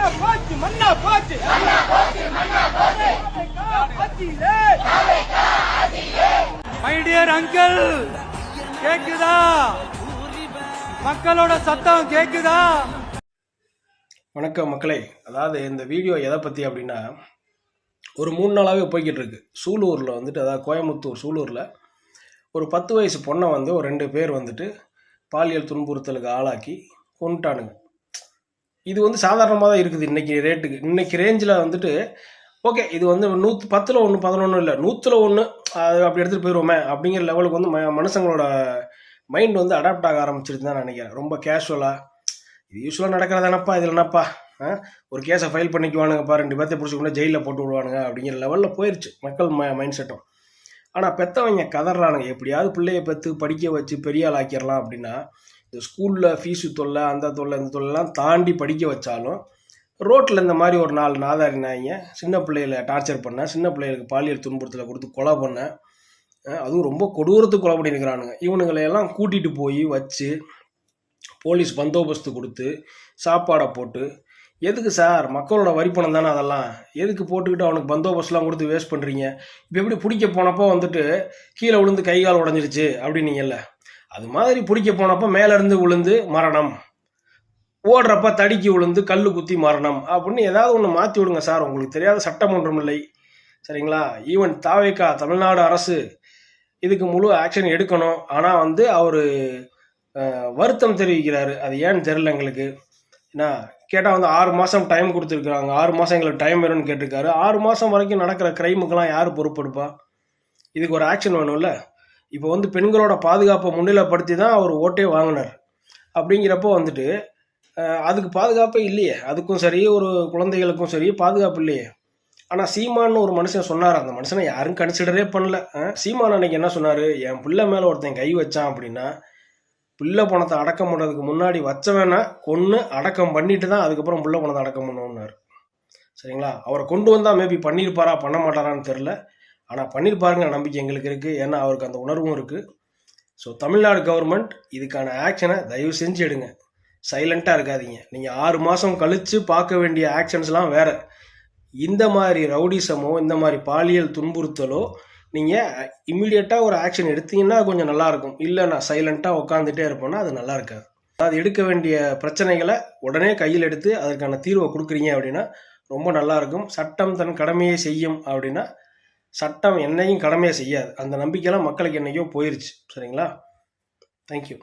My dear uncle, கேக்குதா? மக்களோட சத்தம் கேக்குதா? வணக்கம் மக்களே. அதாவது இந்த வீடியோ எதை பற்றி அப்படின்னா, ஒரு 3 நாளாகவே போய்கிட்டு இருக்கு. சூலூரில் வந்துட்டு, அதாவது கோயம்புத்தூர் சூலூரில் ஒரு 10 வயசு பொண்ணை வந்து ஒரு 2 பேர் வந்துட்டு பாலியல் துன்புறுத்தலுக்கு ஆளாக்கி கொண்டுட்டானுங்க. இது வந்து சாதாரணமாக தான் இருக்குது இன்றைக்கி ரேட்டுக்கு. இன்றைக்கி ரேஞ்சில் வந்துட்டு ஓகே, இது வந்து 10ல் 1 11 இல்லை, 100ல் 1 அது அப்படி எடுத்துகிட்டு போயிடுவோமே அப்படிங்கிற லெவலுக்கு வந்து மனுஷங்களோட மைண்ட் வந்து அடாப்ட் ஆக ஆரம்பிச்சிருச்சு தான் நினைக்கிறேன். ரொம்ப கேஷுவலாக இது யூஸ்வலாக நடக்கிறதானப்பா, இதில் என்னப்பா ஒரு கேஸை ஃபைல் பண்ணிக்குவானுங்கப்பா, 2 பேர்த்தை பிடிச்சிக்கொண்டு ஜெயிலில் போட்டு விடுவானுங்க அப்படிங்கிற லெவலில் போயிடுச்சு மக்கள் மைண்ட் செட்டும். ஆனால் பெற்றவங்க கதறானுங்க, எப்படியாவது பிள்ளைய பெற்று படிக்க வச்சு பெரிய ஆள் ஆக்கிடலாம் அப்படின்னா. இந்த ஸ்கூலில் ஃபீஸு தொல்லை, அந்த தொல்லை, இந்த தொல்லைலாம் தாண்டி படிக்க வச்சாலும் ரோட்டில் இந்த மாதிரி ஒரு 4 நாதாரி நாய்ங்க சின்ன பிள்ளைகளை டார்ச்சர் பண்ண, சின்ன பிள்ளைகளுக்கு பாலியல் துன்புறுத்தலை கொடுத்து கொலை பண்ண, அதுவும் ரொம்ப கொடூரத்துக்கு கொலை பண்ணியிருக்கிறானுங்க. இவனுங்களையெல்லாம் கூட்டிகிட்டு போய் வச்சு போலீஸ் பந்தோபஸ்து கொடுத்து சாப்பாடை போட்டு, எதுக்கு சார், மக்களோட வரிப்பணம் தானே அதெல்லாம், எதுக்கு போட்டுக்கிட்டு அவனுக்கு பந்தோபஸ்லாம் கொடுத்து வேஸ்ட் பண்ணுறீங்க? இப்போ எப்படி பிடிக்க போனப்போ வந்துட்டு கீழே விழுந்து கை கால் உடஞ்சிருச்சு அப்படின்னீங்கல்ல, அது மாதிரி பிடிக்க போனப்போ மேலேருந்து விழுந்து மரணம், ஓடுறப்ப தடிக்கி விழுந்து கல் குத்தி மரணம் அப்படின்னு ஏதாவது ஒன்று மாற்றி விடுங்க சார். உங்களுக்கு தெரியாத சட்டம் ஒன்றும் இல்லை, சரிங்களா? ஈவன் தாவேகா தமிழ்நாடு அரசு இதுக்கு முழு ஆக்ஷன் எடுக்கணும். ஆனால் வந்து அவர் வருத்தம் தெரிவிக்கிறாரு. அது ஏன்னு தெரியல எங்களுக்கு. ஏன்னா கேட்டால் வந்து 6 மாதம் டைம் கொடுத்துருக்குறாங்க, 6 மாதம் எங்களுக்கு டைம் வேணும்னு கேட்டிருக்காரு. 6 மாதம் வரைக்கும் நடக்கிற கிரைமுக்கெல்லாம் யார் பொறுப்பெடுப்பா? இதுக்கு ஒரு ஆக்ஷன் வேணும்ல. இப்போ வந்து பெண்களோட பாதுகாப்பை முன்னிலைப்படுத்தி தான் அவர் ஓட்டே வாங்கினார். அப்படிங்கிறப்போ வந்துட்டு அதுக்கு பாதுகாப்பே இல்லையே, அதுக்கும் சரி ஒரு குழந்தைகளுக்கும் சரி பாதுகாப்பு இல்லையே. ஆனால் சீமான்னு ஒரு மனுஷன் சொன்னார், அந்த மனுஷனை யாரும் கன்சிடரே பண்ணல. சீமான் அன்னைக்கு என்ன சொன்னார், என் பிள்ளை மேலே ஒருத்தன் கை வச்சான் அப்படின்னா பிள்ளை பணத்தை அடக்கம் பண்ணுறதுக்கு முன்னாடி வச்சவனா கொன்று அடக்கம் பண்ணிட்டு தான் அதுக்கப்புறம் பிள்ளை பணத்தை அடக்கம் பண்ணுவோம்னாரு, சரிங்களா? அவரை கொண்டு வந்தால் மேபி பண்ணியிருப்பாரா பண்ண மாட்டாரான்னு தெரில, ஆனால் பண்ணியிருப்பாருங்கிற நம்பிக்கை எங்களுக்கு இருக்குது. ஏன்னா அவருக்கு அந்த உணர்வும் இருக்குது. ஸோ தமிழ்நாடு கவர்மெண்ட் இதுக்கான ஆக்ஷனை தயவு செஞ்சு எடுங்க, சைலண்ட்டாக இருக்காதீங்க. நீங்கள் 6 மாதம் கழித்து பார்க்க வேண்டிய ஆக்ஷன்ஸ்லாம் வேறு. இந்த மாதிரி ரவுடிசமோ இந்த மாதிரி பாலியல் துன்புறுத்தலோ நீங்கள் இம்மிடியட்டாக ஒரு ஆக்ஷன் எடுத்தீங்கன்னா கொஞ்சம் நல்லாயிருக்கும். இல்லை நான் சைலண்ட்டாக உட்காந்துட்டே இருப்பேன்னா அது நல்லா இருக்காது. அது எடுக்க வேண்டிய பிரச்சனைகளை உடனே கையில் எடுத்து அதற்கான தீர்வை கொடுக்குறீங்க அப்படின்னா ரொம்ப நல்லாயிருக்கும். சட்டம் தன் கடமையை செய்யும் அப்படின்னா சட்டம் என்னையும் கடமையை செய்யாது. அந்த நம்பிக்கையெல்லாம் மக்களுக்கு என்னைக்கோ போயிருச்சு, சரிங்களா? தேங்க்யூ.